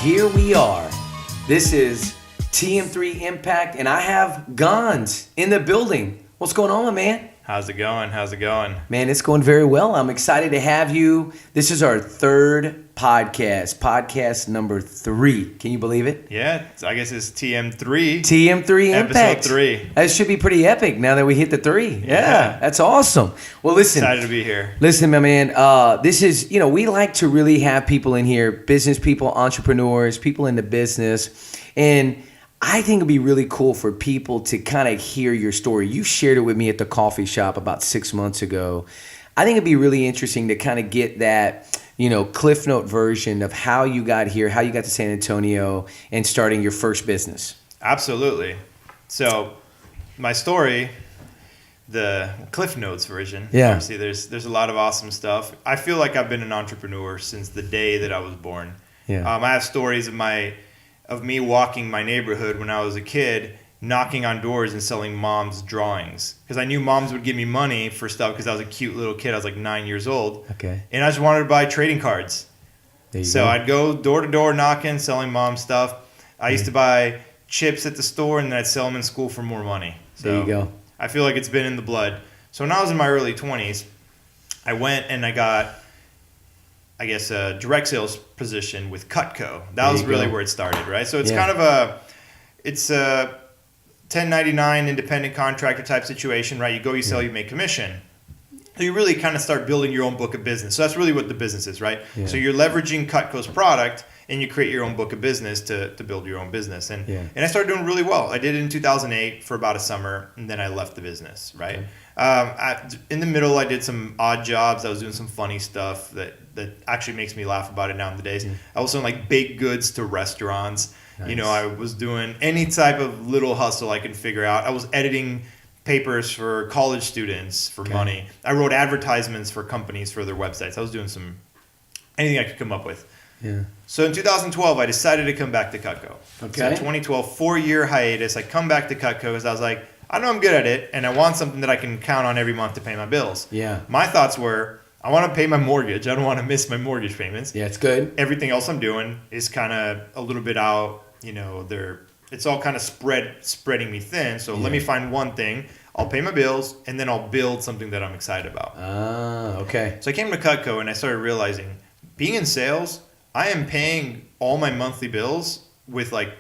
here we are. This is TM3 Impact, and I have Gonz in the building. What's going on, man? How's it going? Man, it's going very well. I'm excited to have you. This is our third podcast number 3. Can you believe it? Yeah, I guess it's TM3. TM3 Impact. Episode 3. That should be pretty epic now that we hit the 3. Yeah, that's awesome. Well, listen. Excited to be here. Listen, my man, this is, we like to really have people in here, business people, entrepreneurs, people in the business, and I think it'd be really cool for people to kind of hear your story. You shared it with me at the coffee shop about 6 months ago. I think it'd be really interesting to kind of get that, Cliff Note version of how you got here, how you got to San Antonio and starting your first business. Absolutely. So my story, the Cliff Notes version, obviously there's a lot of awesome stuff. I feel like I've been an entrepreneur since the day that I was born. Yeah. I have stories of me walking my neighborhood when I was a kid, knocking on doors and selling mom's drawings. Because I knew moms would give me money for stuff because I was a cute little kid. I was like 9 years old. Okay. And I just wanted to buy trading cards. So I'd go door to door knocking, selling mom stuff. I used to buy chips at the store and then I'd sell them in school for more money. So there you go. I feel like it's been in the blood. So when I was in my early 20s, I went and I got, I guess, a direct sales position with Cutco. That was really where it started, right? So it's kind of a 1099 independent contractor type situation, right? You go, you sell, you make commission. So you really kind of start building your own book of business. So that's really what the business is, right? Yeah. So you're leveraging Cutco's product and you create your own book of business to build your own business. And I started doing really well. I did it in 2008 for about a summer and then I left the business, right? Okay. In the middle, I did some odd jobs. I was doing some funny stuff that actually makes me laugh about it nowadays. I was selling like baked goods to restaurants. Nice. I was doing any type of little hustle I could figure out. I was editing papers for college students for money. I wrote advertisements for companies for their websites. I was doing anything I could come up with. Yeah. So in 2012, I decided to come back to Cutco. Okay. So 2012, 4-year hiatus. I come back to Cutco because I was like, I know I'm good at it, and I want something that I can count on every month to pay my bills. Yeah. My thoughts were, I want to pay my mortgage. I don't want to miss my mortgage payments. Yeah, it's good. Everything else I'm doing is kind of a little bit out. It's all kind of spreading me thin. So let me find one thing. I'll pay my bills, and then I'll build something that I'm excited about. Ah, okay. So I came to Cutco, and I started realizing, being in sales, I am paying all my monthly bills with like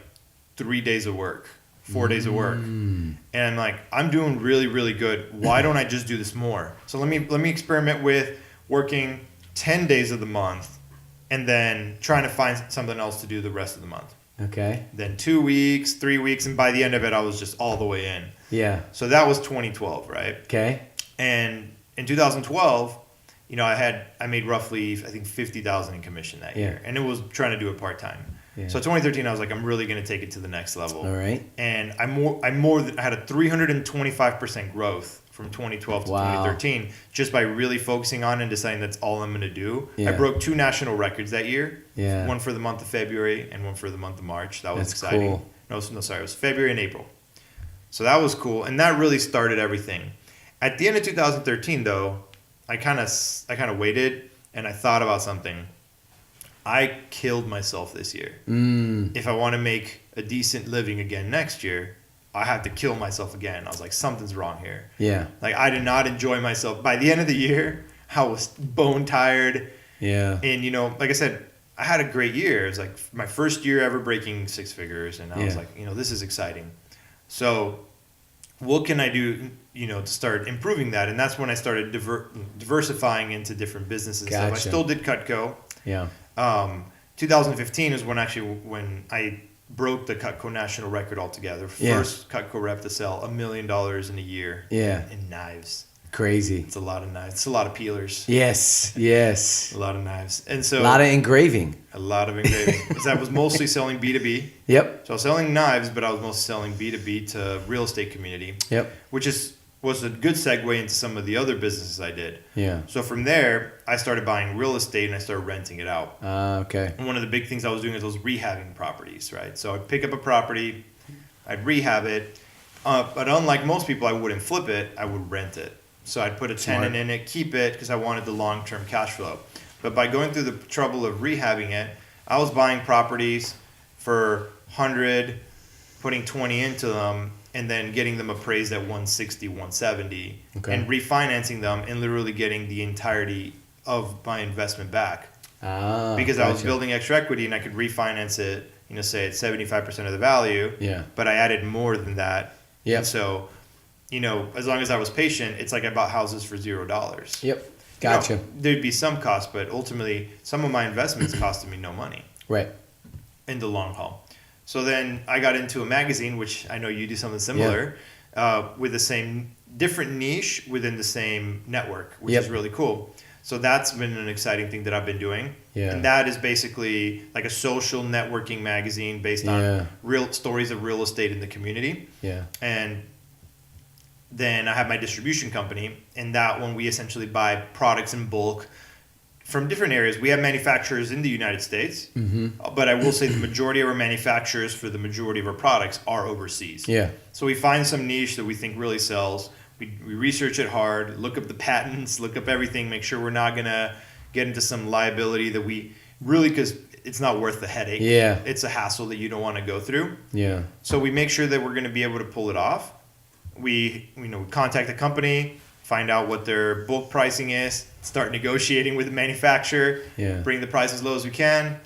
3 days of work. 4 days of work. And I'm like, I'm doing really, really good. Why don't I just do this more? So let me experiment with working 10 days of the month and then trying to find something else to do the rest of the month. Okay. Then 2 weeks, 3 weeks, and by the end of it, I was just all the way in. Yeah. So that was 2012, right? Okay. And in 2012, I made roughly, I think, $50,000 in commission that year. And it was trying to do it part-time. Yeah. So 2013, I was like, I'm really going to take it to the next level. All right. And I had a 325% growth from 2012 to 2013 just by really focusing on and deciding that's all I'm going to do. Yeah. I broke 2 national records that year. Yeah. One for the month of February and one for the month of March. That was exciting. Cool. No, sorry, it was February and April. So that was cool, and that really started everything. At the end of 2013, though, I kind of waited and I thought about something. I killed myself this year. If I want to make a decent living again next year, I have to kill myself again. I was like, something's wrong here. Yeah. Like, I did not enjoy myself. By the end of the year, I was bone tired. Yeah. And, like I said, I had a great year. It was like my first year ever breaking 6 figures. And I was like, this is exciting. So what can I do, to start improving that? And that's when I started diversifying into different businesses and stuff. I still did Cutco. Yeah. 2015 is when I broke the Cutco national record altogether. First Cutco rep to sell $1 million in a year. In knives. Crazy. It's a lot of knives. It's a lot of peelers. Yes. A lot of knives. And so a lot of engraving. Because I was mostly selling B2B. Yep. So I was selling knives, but I was mostly selling B2B to real estate community. Yep. Which was a good segue into some of the other businesses I did. Yeah. So from there, I started buying real estate and I started renting it out. Okay. And one of the big things I was doing is I was rehabbing properties, right? So I'd pick up a property, I'd rehab it, but unlike most people, I wouldn't flip it, I would rent it. So I'd put a tenant in it, keep it, because I wanted the long-term cash flow. But by going through the trouble of rehabbing it, I was buying properties for 100, putting 20 into them, and then getting them appraised at 160, 170, and refinancing them and literally getting the entirety of my investment back. Because I was building extra equity and I could refinance it, say at 75% of the value. Yeah. But I added more than that. Yeah. And so, as long as I was patient, it's like I bought houses for $0. Yep. Gotcha. There'd be some cost, but ultimately some of my investments costed me no money. Right. In the long haul. So then I got into a magazine, which I know you do something similar, with the same different niche within the same network, which is really cool. So that's been an exciting thing that I've been doing. Yeah. And that is basically like a social networking magazine based on real stories of real estate in the community. Yeah. And then I have my distribution company, and that one we essentially buy products in bulk from different areas. We have manufacturers in the United States, but I will say the majority of our manufacturers for the majority of our products are overseas. Yeah. So we find some niche that we think really sells. We research it hard, look up the patents, look up everything, make sure we're not going to get into some liability that we really, because it's not worth the headache. Yeah. It's a hassle that you don't want to go through. Yeah. So we make sure that we're going to be able to pull it off. We contact the company, find out what their bulk pricing is, start negotiating with the manufacturer, bring the price as low as we can.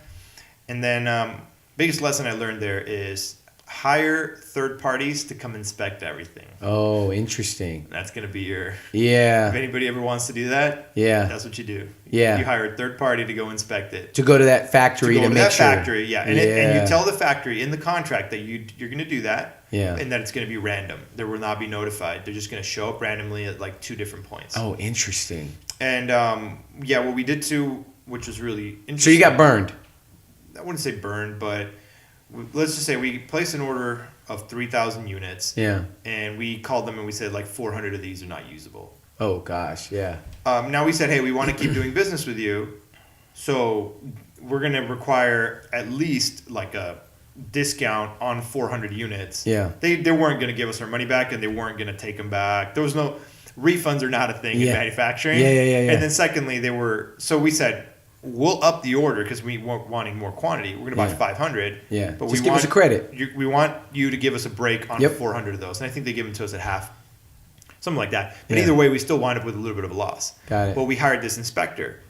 And then biggest lesson I learned there is hire third parties to come inspect everything. Oh, interesting. That's going to be your... Yeah. If anybody ever wants to do that, that's what you do. Yeah. You hire a third party to go inspect it. To go to that factory to make sure. Factory, yeah. And you tell the factory in the contract that you're going to do that. Yeah. And that it's going to be random. They will not be notified. They're just going to show up randomly at like 2 different points. Oh, interesting. And what we did too, which was really interesting. So you got burned. I wouldn't say burned, but let's just say we placed an order of 3,000 units. Yeah. And we called them and we said like 400 of these are not usable. Oh gosh, yeah. Now we said, hey, we want to keep doing business with you, so we're going to require at least like a discount on 400 units. Yeah. They weren't going to give us our money back, and they weren't going to take them back. There was no refunds are not a thing in manufacturing. Yeah. And then secondly, so we said, we'll up the order because we weren't wanting more quantity. We're going to buy 500. Yeah. But just give us a credit. We want you to give us a break on 400 of those. And I think they give them to us at half. Something like that. But either way, we still wind up with a little bit of a loss. Got it. But we hired this inspector.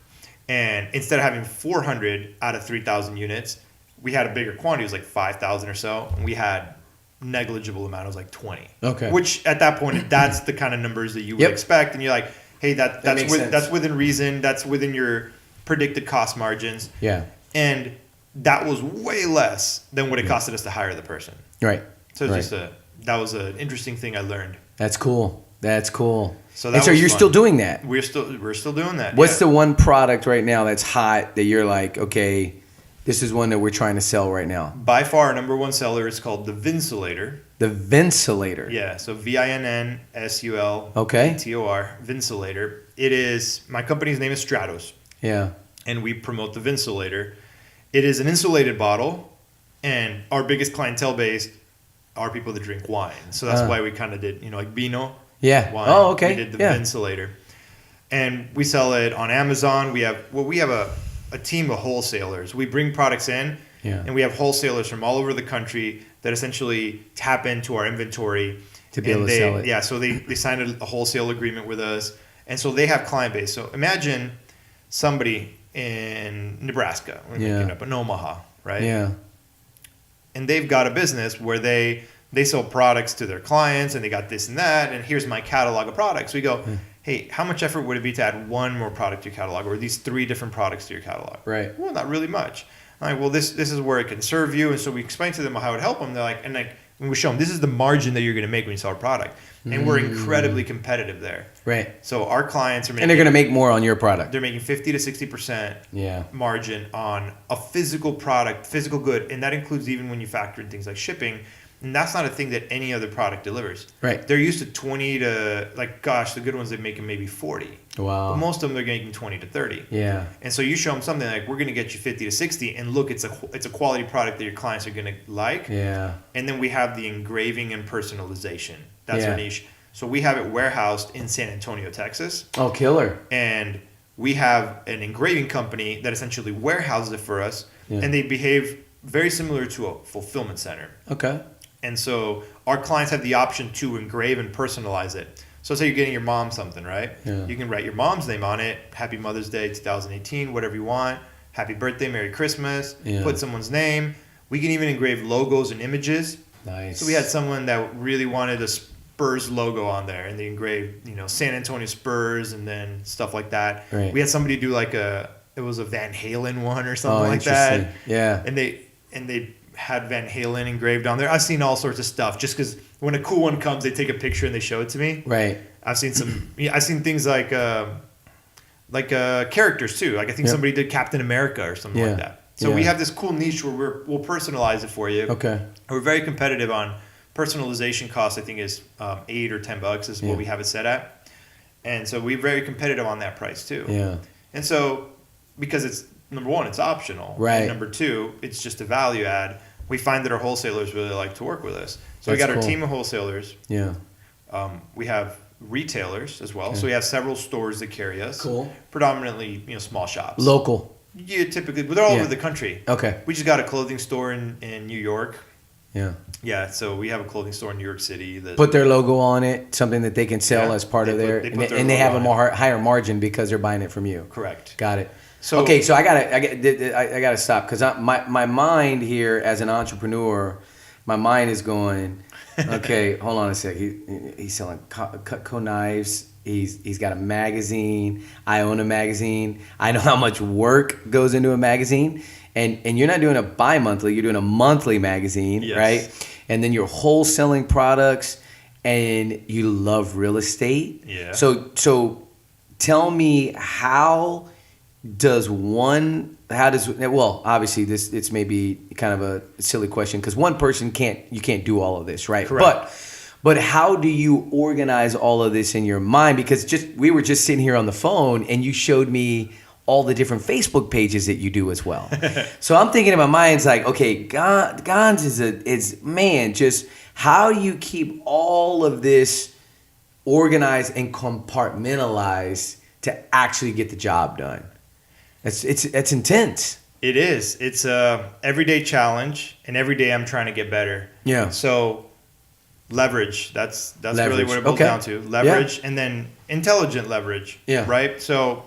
And instead of having 400 out of 3,000 units, we had a bigger quantity. It was like 5,000 or so. And we had negligible amount. It was like 20. Okay. Which at that point, that's the kind of numbers that you would expect. And you're like, hey, that's within reason. That's within your predicted cost margins. Yeah. And that was way less than what it costed us to hire the person. Right. So it's that was an interesting thing I learned. That's cool. That's cool. So you're still doing that. We're still doing that. What's the one product right now that's hot that you're like, okay, this is one that we're trying to sell right now? By far, our number one seller is called the Vinsulator. The Vinsulator. Yeah. So VINNSUL. Okay. TOR. Vinsulator. It is, my company's name is Stratos. Yeah. And we promote the Vinsulator. It is an insulated bottle, and our biggest clientele base are people that drink wine. So that's why we kind of did, like Vino. Yeah. Wine. Oh, okay. We did the Vinsulator. And we sell it on Amazon. We have a team of wholesalers. We bring products in, and we have wholesalers from all over the country that essentially tap into our inventory. To be able to sell it. Yeah, so they signed a wholesale agreement with us. And so they have client base. So imagine somebody in Nebraska, we're making up in Omaha, right? Yeah. And they've got a business where they sell products to their clients, and they got this and that, and here's my catalog of products. We go, hey, how much effort would it be to add one more product to your catalog, or these 3 different products to your catalog? Right. Well, not really much. I'm like, well, this is where it can serve you. And so we explain to them how it would help them. They're like, and we show them, this is the margin that you're going to make when you sell a product. And we're incredibly competitive there. Right. So our clients are making... And they're going to make more on your product. They're making 50 to 60% margin on a physical product, physical good. And that includes even when you factor in things like shipping. And that's not a thing that any other product delivers. Right. They're used to 20 to, the good ones, they make them maybe 40. Wow. But most of them, they're making 20 to 30. Yeah. And so you show them something like, we're going to get you 50 to 60, and look, it's a quality product that your clients are going to like. Yeah. And then we have the engraving and personalization. That's our niche. So we have it warehoused in San Antonio, Texas. Oh, killer. And we have an engraving company that essentially warehouses it for us, Yeah. and they behave very similar to a fulfillment center. Okay. And so our clients have the option to engrave and personalize it. So say you're getting your mom something, right? Yeah. You can write your mom's name on it. Happy Mother's Day 2018, whatever you want. Happy birthday, Merry Christmas. Yeah. Put someone's name. We can even engrave logos and images. Nice. So we had someone that really wanted a Spurs logo on there, and they engraved, San Antonio Spurs and then stuff like that. Right. We had somebody do it was a Van Halen one or something like that. Yeah. And they had Van Halen engraved on there. I've seen all sorts of stuff just because when a cool one comes, they take a picture and they show it to me. Right. I've seen things like characters too. Like I think somebody did Captain America or something like that. So we have this cool niche where we'll personalize it for you. Okay. We're very competitive on personalization costs. I think is $8 or $10 is what we have it set at, and so we're very competitive on that price too. Yeah. And so because it's number one, it's optional. Right. And number two, it's just a value add. We find that our wholesalers really like to work with us. So we That's got our cool. team of wholesalers. Yeah. We have retailers as well. Okay. So we have several stores that carry us. Cool. Predominantly, small shops. Local. Yeah, typically, but they're all over the country. Okay. We just got a clothing store in New York. Yeah. Yeah, so we have a clothing store in New York City. Put their logo on it, something that they can sell as part of their, they put their and they have a logo on more higher margin because they're buying it from you. Correct. Got it. So okay, so I gotta stop because my mind here as an entrepreneur, my mind is going. Okay, hold on a sec. He's selling Cutco knives. He's got a magazine. I own a magazine. I know how much work goes into a magazine, and you're not doing a bi-monthly. You're doing a monthly magazine, Yes. right? And then you're wholesaling products, and you love real estate. Yeah. So tell me how does obviously it's maybe kind of a silly question because one person can't do all of this, right? Correct. But how do you organize all of this in your mind? Because we were just sitting here on the phone and you showed me all the different Facebook pages that you do as well. So I'm thinking in my mind, it's like, okay, Gonz is just how do you keep all of this organized and compartmentalized to actually get the job done? It's intense. It is. It's a everyday challenge, and every day I'm trying to get better. Yeah. So leverage. That's Leverage. really what it boils Okay. down to. Leverage, and then intelligent leverage. Yeah. Right. So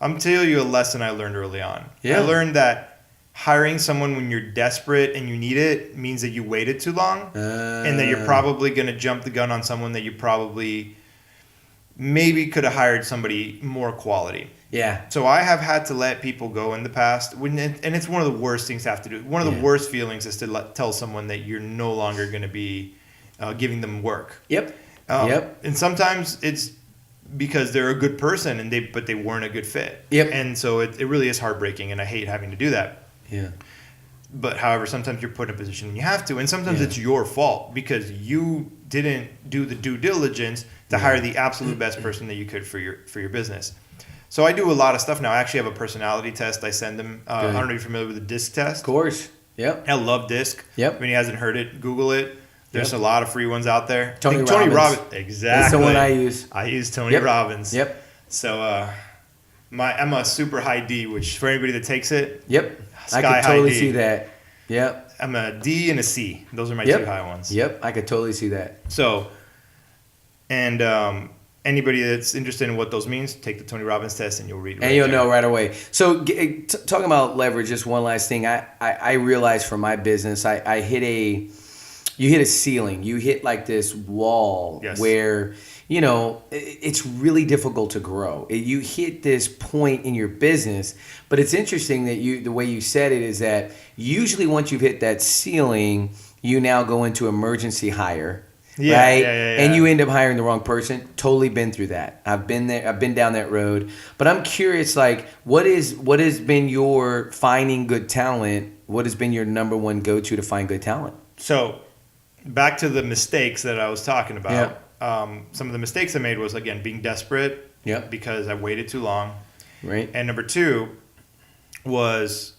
I'm telling you a lesson I learned early on. Yeah. I learned that hiring someone when you're desperate and you need it means that you waited too long, and that you're probably going to jump the gun on someone that you probably maybe could have hired somebody more quality. Yeah. So I have had to let people go in the past, and it's one of the worst things to have to do. One of the worst feelings is to tell someone that you're no longer going to be giving them work. Yep. And sometimes it's because they're a good person, but they weren't a good fit. Yep. And so it really is heartbreaking, and I hate having to do that. Yeah. But however, sometimes you're put in a position and you have to, and sometimes it's your fault because you didn't do the due diligence to hire the absolute best person that you could for your business. So I do a lot of stuff now. I actually have a personality test I send them. I don't know if you're familiar with the DISC test. Of course. Yep. I love DISC. Yep. When he hasn't heard it, Google it. There's a lot of free ones out there. Tony Robbins. Robbins. Exactly. That's the one I use. I use Tony Robbins. Yep. So I'm a super high D, which for anybody that takes it. Yep. I Sky could high totally D. see that. Yep. I'm a D and a C. Those are my Yep. two high ones. Yep. I could totally see that. So, and anybody that's interested in what those means, take the Tony Robbins test and you'll read it. And you'll know right away. So talking about leverage, just one last thing. I realized for my business, you hit a ceiling. You hit like this wall where, it's really difficult to grow. You hit this point in your business, but it's interesting that the way you said it is that usually once you've hit that ceiling, you now go into emergency hire. Right? And you end up hiring the wrong person. Totally been through that. I've been there. I've been down that road. But I'm curious, like, what has been your finding good talent? What has been your number one go-to to find good talent? So back to the mistakes that I was talking about. Some of the mistakes I made was, again, being desperate because I waited too long. Right. And number two was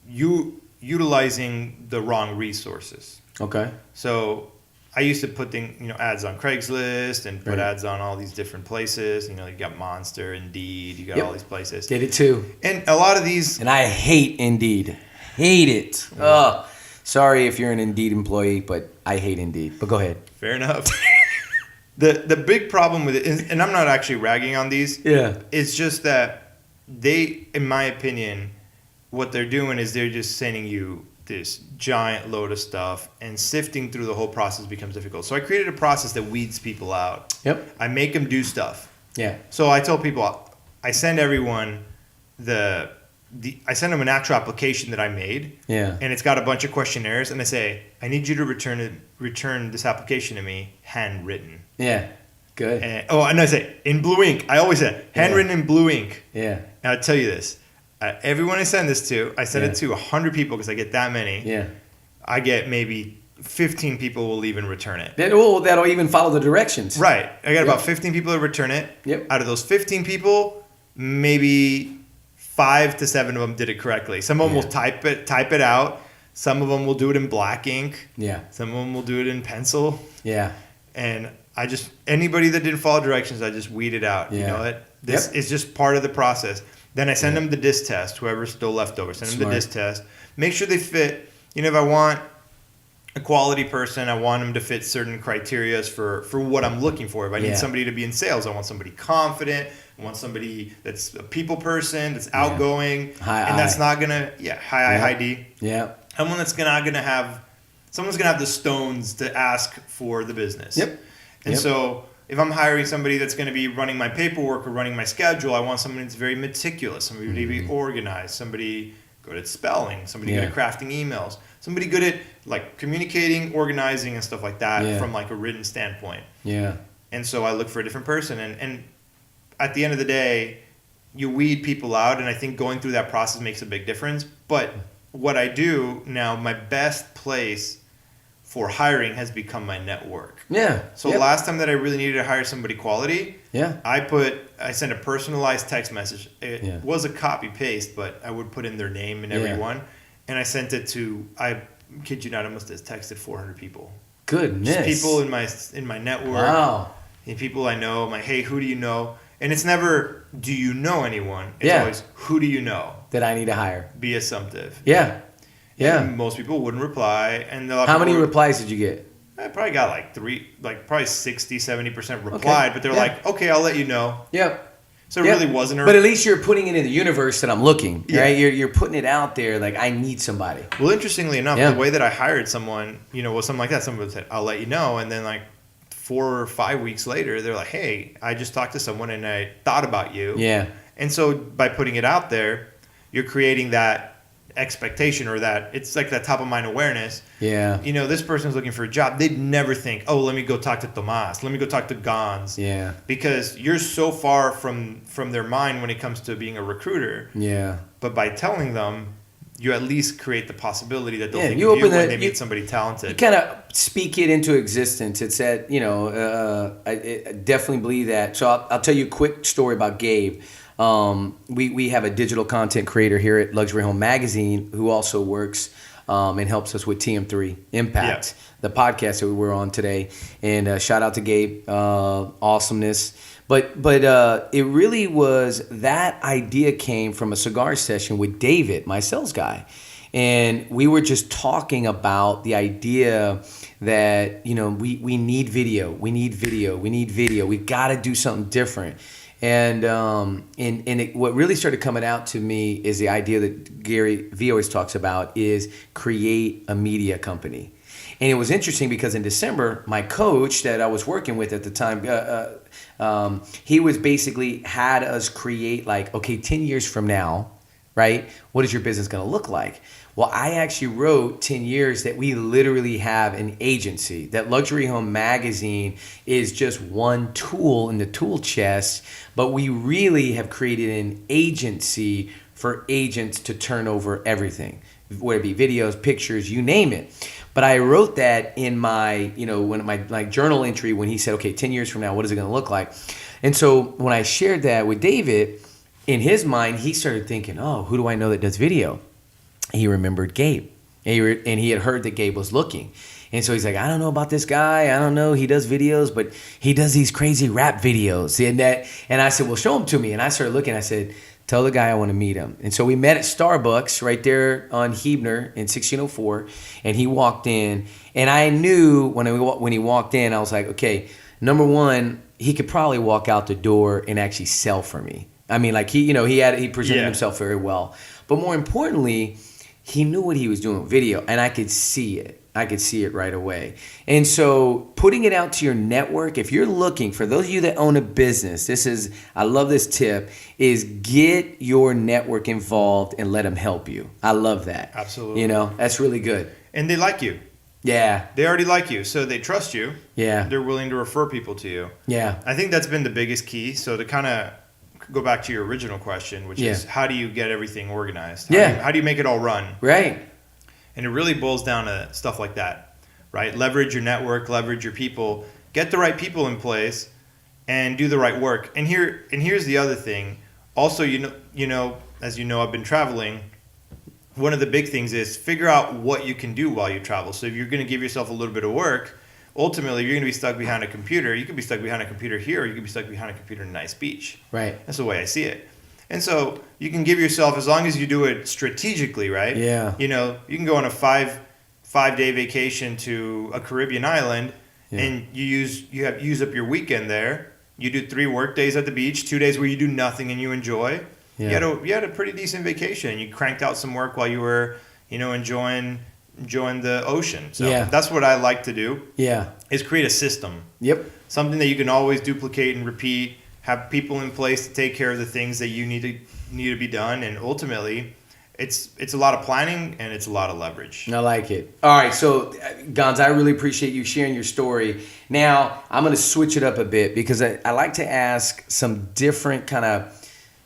utilizing the wrong resources. Okay. So I used to put ads on Craigslist and put ads on all these different places. You got Monster, Indeed, you got all these places. Did it too. And a lot of these. And I hate Indeed. Hate it. Oh, sorry if you're an Indeed employee, but I hate Indeed. But go ahead. Fair enough. The big problem with it, and I'm not actually ragging on these. Yeah. It's just that they, in my opinion, what they're doing is they're just sending you this giant load of stuff, and sifting through the whole process becomes difficult. So I created a process that weeds people out. Yep. I make them do stuff. Yeah. So I tell people, I send everyone I send them an actual application that I made. Yeah. And it's got a bunch of questionnaires, and I say, I need you to return this application to me handwritten. Yeah. Good. And I say in blue ink. I always say handwritten in blue ink. Yeah. Now I tell you this. Everyone I send this to, I send it to 100 people because I get that many. Yeah. I get maybe 15 people will even return it. That'll even follow the directions. Right. I got about 15 people that return it. Yep. Out of those 15 people, maybe 5 to 7 of them did it correctly. Some of them will type it out. Some of them will do it in black ink. Yeah. Some of them will do it in pencil. Yeah. And anybody that didn't follow directions, I just weeded out. Yeah. You know what? This is just part of the process. Then I send them the disc test, whoever's still left over. Send them the disc test. Make sure they fit. If I want a quality person, I want them to fit certain criteria for what I'm looking for. If I need somebody to be in sales, I want somebody confident. I want somebody that's a people person, that's outgoing. That's not going to, high D. Yeah. Someone's going to have the stones to ask for the business. Yep. And so if I'm hiring somebody that's going to be running my paperwork or running my schedule, I want somebody that's very meticulous, somebody to be organized, somebody good at spelling, somebody good at crafting emails, somebody good at like communicating, organizing, and stuff like that from like a written standpoint. Yeah. And so I look for a different person, and at the end of the day, you weed people out, and I think going through that process makes a big difference. But what I do now, my best place for hiring has become my network. Yeah. So last time that I really needed to hire somebody quality, I sent a personalized text message. It was a copy paste, but I would put in their name and everyone, and I sent it to, I kid you not, I must have texted 400 people. Goodness. Just people in my network. Wow. And people I know. I'm like, hey, who do you know? And it's never, do you know anyone? It's always, who do you know? That I need to hire. Be assumptive. Yeah. Yeah. And most people wouldn't reply. And how many replies did you get? I probably got probably 60, 70% replied, but they're like, okay, I'll let you know. Yep. So it really wasn't But at least you're putting it in the universe that I'm looking, right? You're putting it out there like, I need somebody. Well, interestingly enough, the way that I hired someone, was something like that. Someone said, I'll let you know. And then like 4 or 5 weeks later, they're like, hey, I just talked to someone and I thought about you. Yeah. And so by putting it out there, you're creating that expectation, or that it's like that top of mind awareness. Yeah. This person's looking for a job. They'd never think, oh, let me go talk to Tomas. Let me go talk to Gonz. Yeah. Because you're so far from their mind when it comes to being a recruiter. Yeah. But by telling them, you at least create the possibility that they'll think of you when they meet somebody talented. You kind of speak it into existence. It's that, I definitely believe that. So I'll tell you a quick story about Gabe. We have a digital content creator here at Luxury Home Magazine who also works and helps us with TM3 Impact, the podcast that we were on today. And shout out to Gabe, awesomeness. But it really was, that idea came from a cigar session with David, my sales guy. And we were just talking about the idea that, we need video. We need video. We need video. We've got to do something different. And what really started coming out to me is the idea that Gary Vee always talks about is create a media company. And it was interesting because in December, my coach that I was working with at the time, he was basically had us create like, okay, 10 years from now, right? What is your business going to look like? Well, I actually wrote 10 years that we literally have an agency, that Luxury Home Magazine is just one tool in the tool chest, but we really have created an agency for agents to turn over everything, whether it be videos, pictures, you name it. But I wrote that in my, when my journal entry when he said, okay, 10 years from now, what is it going to look like? And so when I shared that with David, in his mind, he started thinking, oh, who do I know that does video? He remembered Gabe, and he had heard that Gabe was looking. And so he's like, I don't know about this guy. I don't know. He does videos, but he does these crazy rap videos. And I said, well, show him to me. And I started looking. I said, tell the guy I want to meet him. And so we met at Starbucks right there on Huebner in 1604. And he walked in. And I knew when he walked in, I was like, okay, number one, he could probably walk out the door and actually sell for me. I mean, like he presented himself very well. But more importantly, he knew what he was doing with video, and I could see it. I could see it right away. And so putting it out to your network, if you're looking, for those of you that own a business, I love this tip, is get your network involved and let them help you. I love that. Absolutely. That's really good. And they like you. Yeah. They already like you, so they trust you. Yeah. They're willing to refer people to you. Yeah. I think that's been the biggest key. So to kind of go back to your original question, which is how do you get everything organized? How do you make it all run? Right. And it really boils down to stuff like that, right? Leverage your network, leverage your people, get the right people in place, and do the right work. And here's the other thing. Also, as you know, I've been traveling. One of the big things is figure out what you can do while you travel. So if you're going to give yourself a little bit of work, ultimately, if you're going to be stuck behind a computer, you could be stuck behind a computer here, or you could be stuck behind a computer in a nice beach. Right. That's the way I see it. And so you can give yourself, as long as you do it strategically, right? Yeah. You can go on a five-day vacation to a Caribbean island, and you use up your weekend there. You do 3 work days at the beach, 2 days where you do nothing and you enjoy. Yeah. You had a pretty decent vacation. You cranked out some work while you were, enjoying the ocean. So that's what I like to do. Yeah. Is create a system. Yep. Something that you can always duplicate and repeat. Have people in place to take care of the things that you need to be done, and ultimately, it's a lot of planning and it's a lot of leverage. I like it. All right, so Gonz, I really appreciate you sharing your story. Now I'm going to switch it up a bit because I like to ask some different kind of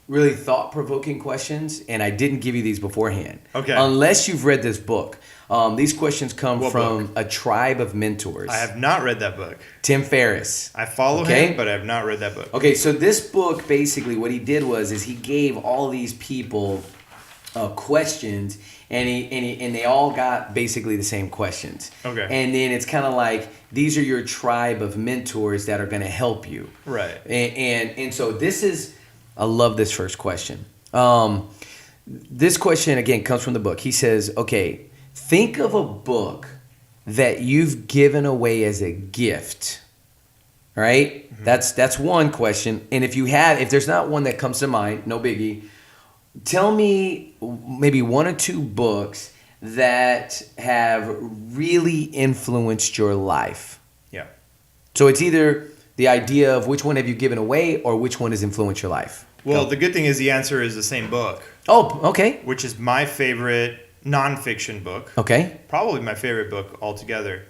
really thought-provoking questions, and I didn't give you these beforehand. Okay. Unless you've read this book. These questions come from A Tribe of Mentors. I have not read that book. Tim Ferriss. I follow him, but I have not read that book. Okay, so this book, basically what he did is he gave all these people questions, and they all got basically the same questions. Okay. And then it's kind of like, these are your tribe of mentors that are going to help you. Right. And so I love this first question. This question, again, comes from the book. He says, okay, think of a book that you've given away as a gift, right? Mm-hmm. That's one question. And if there's not one that comes to mind, no biggie, tell me maybe 1 or 2 books that have really influenced your life. Yeah. So it's either the idea of which one have you given away or which one has influenced your life. Well, the good thing is the answer is the same book. Oh, okay. Which is my favorite NonFiction book. Okay. Probably my favorite book altogether.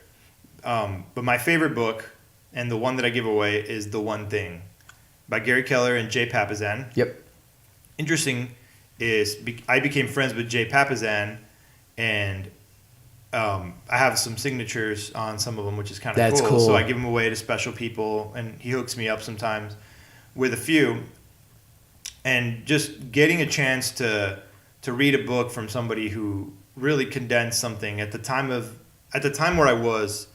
But my favorite book, and the one that I give away, is The One Thing by Gary Keller and Jay Papasan. Yep. Interesting is I became friends with Jay Papasan, and I have some signatures on some of them, which is kind of cool. So I give them away to special people, and he hooks me up sometimes with a few. And just getting a chance to read a book from somebody who really condensed something at the time where I was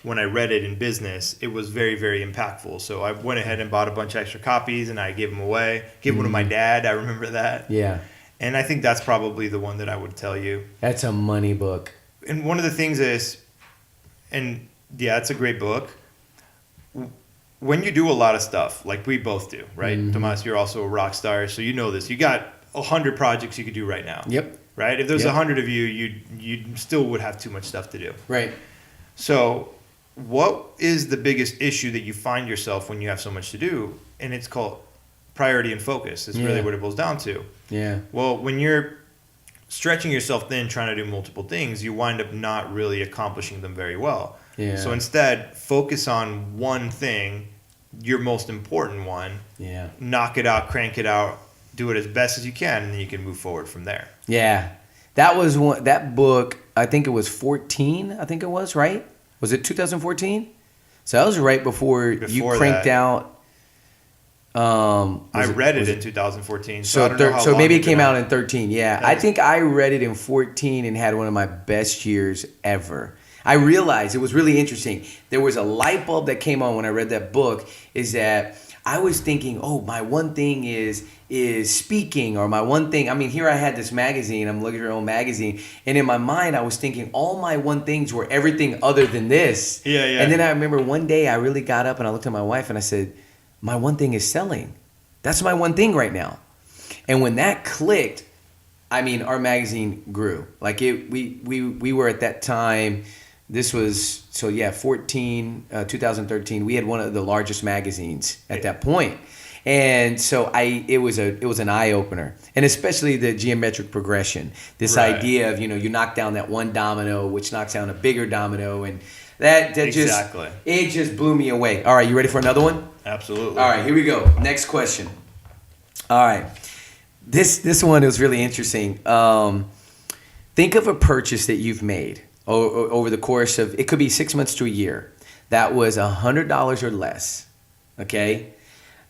when I read it in business, it was very, very impactful. So I went ahead and bought a bunch of extra copies, and I gave them away. Gave one to my dad. I remember that. Yeah. And I think that's probably the one that I would tell you. That's a money book. And one of the things is, it's a great book. When you do a lot of stuff, like we both do, right? Mm-hmm. Tomas, you're also a rock star, so you know this. You got 100 projects you could do right now. Yep. Right? If there's 100 of you, you still would have too much stuff to do. Right. So what is the biggest issue that you find yourself when you have so much to do? And it's called priority and focus. It's really what it boils down to. Yeah. Well, when you're stretching yourself thin trying to do multiple things, you wind up not really accomplishing them very well. Yeah. So instead, focus on one thing, your most important one. Yeah. Knock it out, crank it out, do it as best as you can, and then you can move forward from there. Yeah. That book, I think it was 14, right? Was it 2014? So that was right before you cranked out. I read it in 2014. So I don't know how so long maybe it came out in 13. Yeah. I think I read it in 14 and had one of my best years ever. I realized it was really interesting. There was a light bulb that came on when I read that book, is that I was thinking, oh, my one thing is speaking, or my one thing, I mean, here I had this magazine, I'm looking at your own magazine, and in my mind I was thinking all my one things were everything other than this. Yeah, yeah. And then I remember one day I really got up and I looked at my wife and I said, my one thing is selling. That's my one thing right now. And when that clicked, I mean, our magazine grew. Like we were at that time, this was, 2013, we had one of the largest magazines at that point. And so it was an eye opener, and especially the geometric progression. This idea of you knock down that one domino, which knocks down a bigger domino, and that just blew me away. All right, you ready for another one? Absolutely. All right, here we go. Next question. All right, this one is really interesting. Think of a purchase that you've made over the course of, it could be 6 months to a year, that was $100 or less. Okay.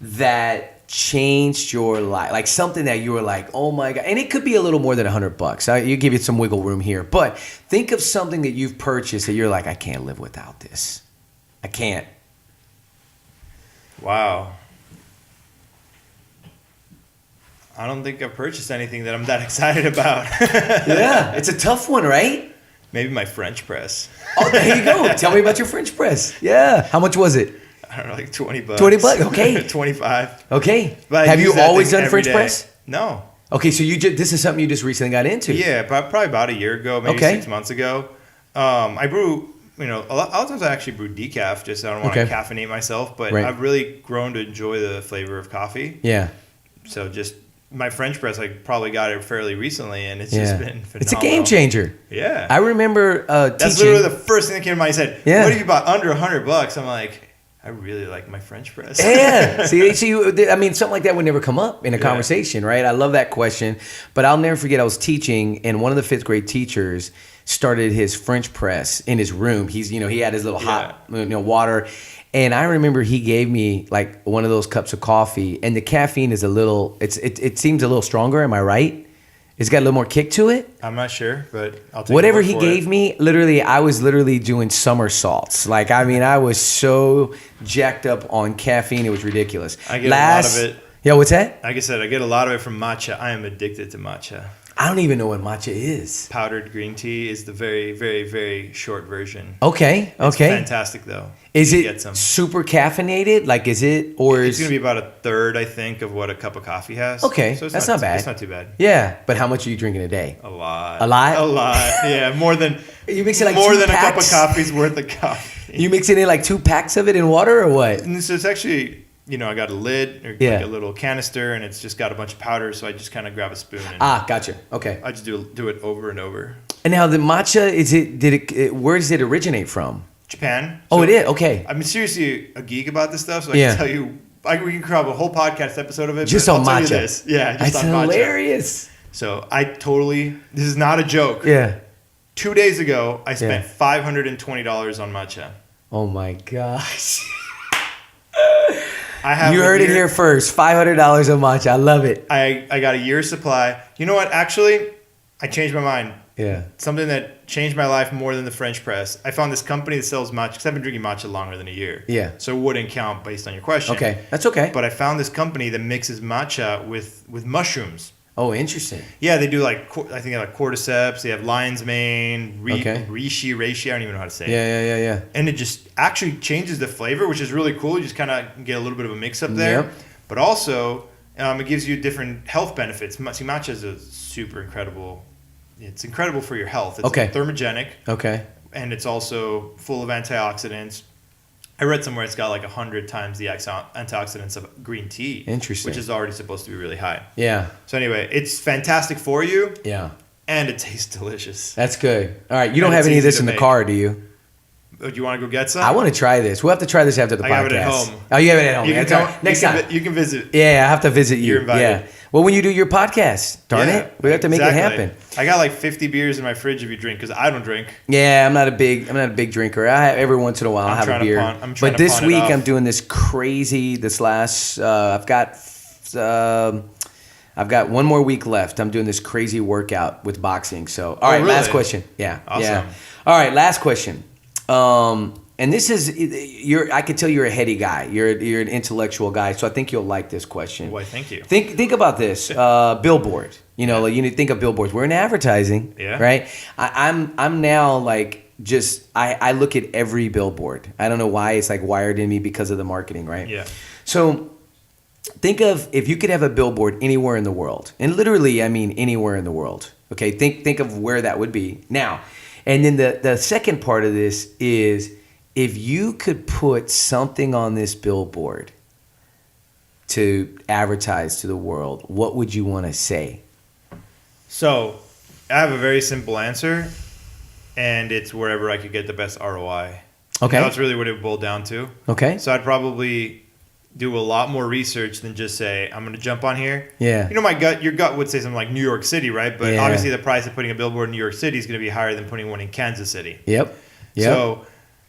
That changed your life, like something that you were like, oh my God. And it could be a little more than $100. You give you some wiggle room here, but think of something that you've purchased that you're like, I can't live without this. I can't. Wow. I don't think I've purchased anything that I'm that excited about. Yeah, it's a tough one, right? Maybe my French press. Oh, there you go. Tell me about your French press. Yeah. How much was it? I don't know, like $20. $20, okay. 25. Okay. But have you always done French press? No. Okay, so this is something you just recently got into. Yeah, probably about a year ago, maybe 6 months ago. I brew, a lot of times I actually brew decaf, just I don't want to caffeinate myself, but I've really grown to enjoy the flavor of coffee. Yeah. So just my French press, I probably got it fairly recently, and it's just been phenomenal. It's a game changer. Yeah. I remember That's literally the first thing that came to mind. He said, what if you bought under $100? I'm like, I really like my French press. Yeah. See, I mean, something like that would never come up in a conversation, right? I love that question. But I'll never forget, I was teaching, and one of the 5th grade teachers started his French press in his room. He had his little hot water. And I remember he gave me like one of those cups of coffee, and the caffeine is it seems a little stronger. Am I right? It's got a little more kick to it. I'm not sure, but I'll take whatever he gave me. Literally, I was literally doing somersaults. Like, I mean, I was so jacked up on caffeine, it was ridiculous. I get a lot of it. Yeah, what's that? Like I said, I get a lot of it from matcha. I am addicted to matcha. I don't even know what matcha is. Powdered green tea is the very, very, very short version. Okay. It's fantastic, though. Is it super caffeinated? Like, is it, or it's going to be about a third, I think, of what a cup of coffee has. Okay, so that's not bad. It's not too bad. Yeah, but how much are you drinking a day? A lot. A lot? A lot. Yeah, more than you mix it like more 2 than packs? a cup of coffee's worth of coffee. You mix it in like 2 packs of it in water, or what? And so it's actually, I got a lid or like a little canister, and it's just got a bunch of powder. So I just kind of grab a spoon. And gotcha. Okay. I just do it over and over. And now the matcha, where does it originate from? Japan. So it is? Okay. I'm seriously a geek about this stuff, so I can tell you, we can grab a whole podcast episode of it. Just on matcha. Just That's on matcha. Hilarious. So this is not a joke. Yeah. 2 days ago, I spent $520 on matcha. Oh my gosh. You heard it here first. $500 on matcha. I love it. I got a year's supply. You know what? Actually, I changed my mind. Yeah. Something that changed my life more than the French press. I found this company that sells matcha, because I've been drinking matcha longer than a year. Yeah. So it wouldn't count based on your question. Okay. That's okay. But I found this company that mixes matcha with mushrooms. Oh, interesting. Yeah, they do I think they have cordyceps, they have lion's mane, reishi, I don't even know how to say it. Yeah. And it just actually changes the flavor, which is really cool. You just kind of get a little bit of a mix up there. Yep. But also, it gives you different health benefits. See, matcha is a super incredible. It's incredible for your health. It's thermogenic. Okay. And it's also full of antioxidants. I read somewhere it's got like 100 times the antioxidants of green tea. Interesting. Which is already supposed to be really high. Yeah. So anyway, it's fantastic for you. Yeah. And it tastes delicious. That's good. All right. You don't have any of this in the car, do you? Do you want to go get some? I want to try this. We'll have to try this after the podcast. I have it at home. Oh, you have it at home. Next time. You can visit. Yeah, I have to visit you. You're invited. Yeah. Well, when you do your podcast, darn it, we have to make it happen. I got like 50 beers in my fridge if you drink, because I don't drink. Yeah, I'm not a big drinker. Every once in a while I'll have a beer. But this week I'm doing this crazy. I've got I've got one more week left. I'm doing this crazy workout with boxing. So, all right, really? last question. Yeah. Awesome. Yeah. All right, last question. And this is I could tell you're a heady guy. You're an intellectual guy, so I think you'll like this question. Why, thank you. Think about this. Billboard. Like you think of billboards. We're in advertising, right? I'm now like I look at every billboard. I don't know why it's like wired in me because of the marketing, right? Yeah. So think of if you could have a billboard anywhere in the world, and literally I mean anywhere in the world. Okay, think of where that would be now. And then the second part of this is if you could put something on this billboard to advertise to the world, what would you want to say? So I have a very simple answer, and it's wherever I could get the best ROI. Okay. That's really what it boiled down to. Okay. So I'd probably do a lot more research than just say, I'm going to jump on here. Yeah. Your gut would say something like New York City, right? But Yeah. obviously the price of putting a billboard in New York City is going to be higher than putting one in Kansas City. Yep. So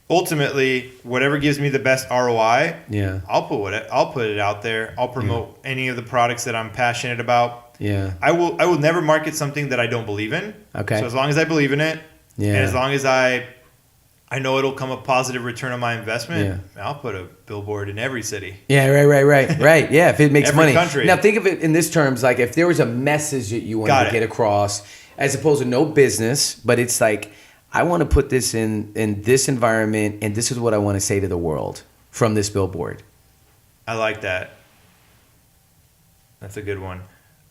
ultimately, whatever gives me the best ROI, Yeah. I'll put it out there. I'll promote any of the products that I'm passionate about. Yeah. I will never market something that I don't believe in. Okay. So as long as I believe in it, Yeah. and as long as I know it'll come a positive return on my investment, I'll put a billboard in every city. Yeah, right. Yeah, if it makes Every money. country. Now think of it in this terms, like if there was a message that you wanted to get across, as opposed to no business, but it's like, I want to put this in this environment, and this is what I want to say to the world from this billboard. I like that. That's a good one.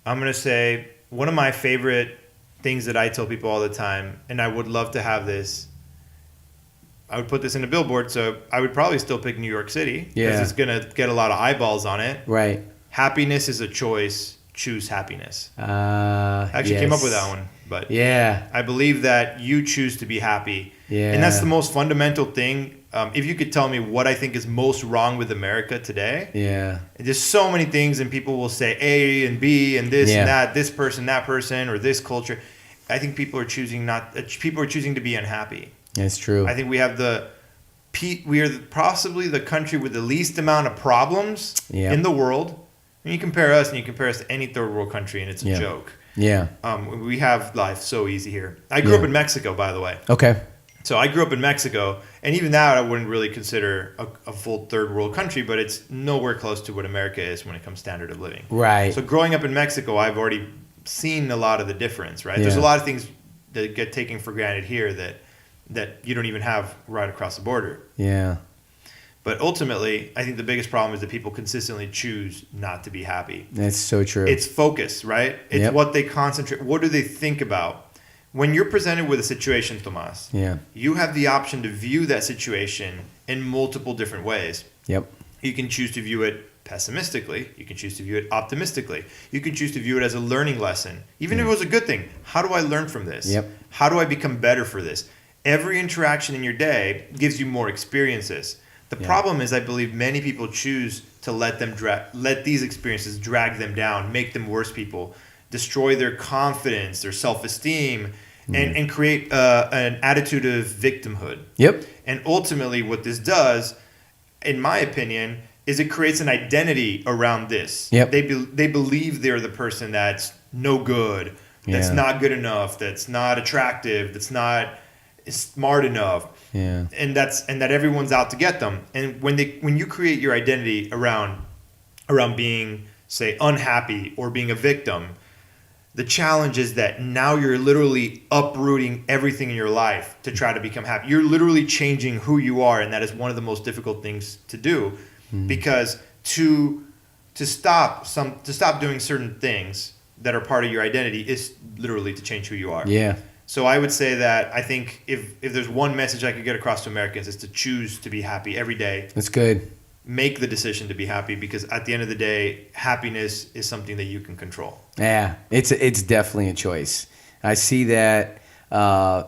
I'm going to say one of my favorite things that I tell people all the time, and I would love to have this, I would put this in a billboard, so I would probably still pick New York City because it's going to get a lot of eyeballs on it. Right. Happiness is a choice. Choose happiness. I actually came up with that one, but I believe that you choose to be happy. Yeah. And that's the most fundamental thing. If you could tell me what I think is most wrong with America today, there's so many things, and people will say A and B and this and that, this person, that person, or this culture. I think people are choosing to be unhappy. That's true. I think we are possibly the country with the least amount of problems in the world. And you compare us to any third world country, and it's a joke. Yeah. We have life so easy here. I grew up in Mexico, by the way. Okay. So I grew up in Mexico, and even that I wouldn't really consider a full third world country, but it's nowhere close to what America is when it comes to standard of living. Right. So growing up in Mexico, I've already seen a lot of the difference, right? Yeah. There's a lot of things that get taken for granted here that you don't even have right across the border. Yeah. But ultimately, I think the biggest problem is that people consistently choose not to be happy. That's so true. It's focus, right? It's what they concentrate. What do they think about? When you're presented with a situation, Tomas, you have the option to view that situation in multiple different ways. Yep. You can choose to view it pessimistically. You can choose to view it optimistically. You can choose to view it as a learning lesson. Even if it was a good thing, how do I learn from this? Yep. How do I become better for this? Every interaction in your day gives you more experiences. The problem is, I believe many people choose to let these experiences drag them down, make them worse people, destroy their confidence, their self-esteem, and create an attitude of victimhood. Yep. And ultimately, what this does, in my opinion, is it creates an identity around this. Yep. They believe they're the person that's no good, that's not good enough, that's not attractive, that's not smart enough. Yeah. And that everyone's out to get them. And when you create your identity around being, say, unhappy or being a victim, the challenge is that now you're literally uprooting everything in your life to try to become happy. You're literally changing who you are, and that is one of the most difficult things to do, because to stop doing certain things that are part of your identity is literally to change who you are. Yeah. So I would say that I think if there's one message I could get across to Americans, is to choose to be happy every day. That's good. Make the decision to be happy, because at the end of the day, happiness is something that you can control. Yeah, it's definitely a choice. I see that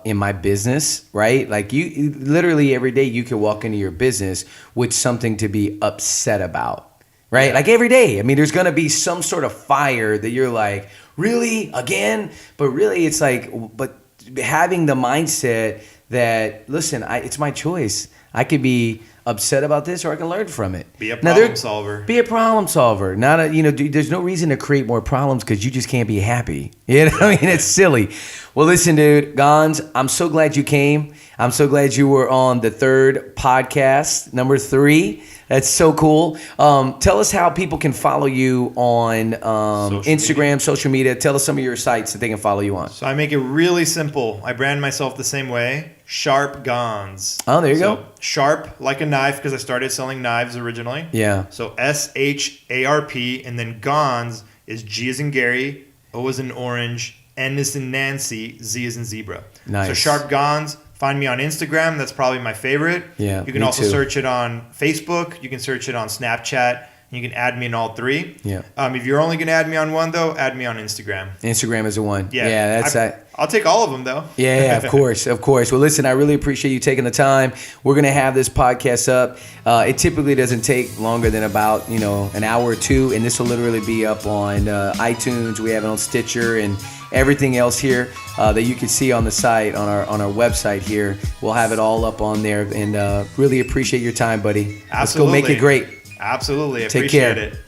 in my business, right? Like you literally every day you can walk into your business with something to be upset about, right? Like every day. I mean, there's going to be some sort of fire that you're like, really? Again? But really it's like, but having the mindset that, listen, it's my choice. I could be upset about this, or I can learn from it. Be a problem solver. Be a problem solver. Not a, there's no reason to create more problems because you just can't be happy. You know what I mean? It's silly. Well, listen, dude, Gonz, I'm so glad you came. I'm so glad you were on the third podcast, number 3. That's so cool. Tell us how people can follow you on Instagram, social media. Tell us some of your sites that they can follow you on. So I make it really simple. I brand myself the same way. Sharp Gonz. Oh, there you go. Sharp like a knife because I started selling knives originally. Yeah. So SHARP, and then Gonz is G as in Gary, O as in orange, N as in Nancy, Z as in zebra. Nice. So Sharp Gonz. Find me on Instagram. That's probably my favorite. Yeah. You can also search it on Facebook. You can search it on Snapchat. You can add me in all 3. Yeah. If you're only going to add me on one, though, add me on Instagram. Instagram is the one. Yeah. I'll take all of them, though. Yeah, of course. Well, listen, I really appreciate you taking the time. We're going to have this podcast up. It typically doesn't take longer than about, an hour or 2, and this will literally be up on iTunes. We have it on Stitcher and everything else here that you can see on the site, on our website here. We'll have it all up on there, and really appreciate your time, buddy. Absolutely. Let's go make it great. Absolutely. I Take appreciate care. it.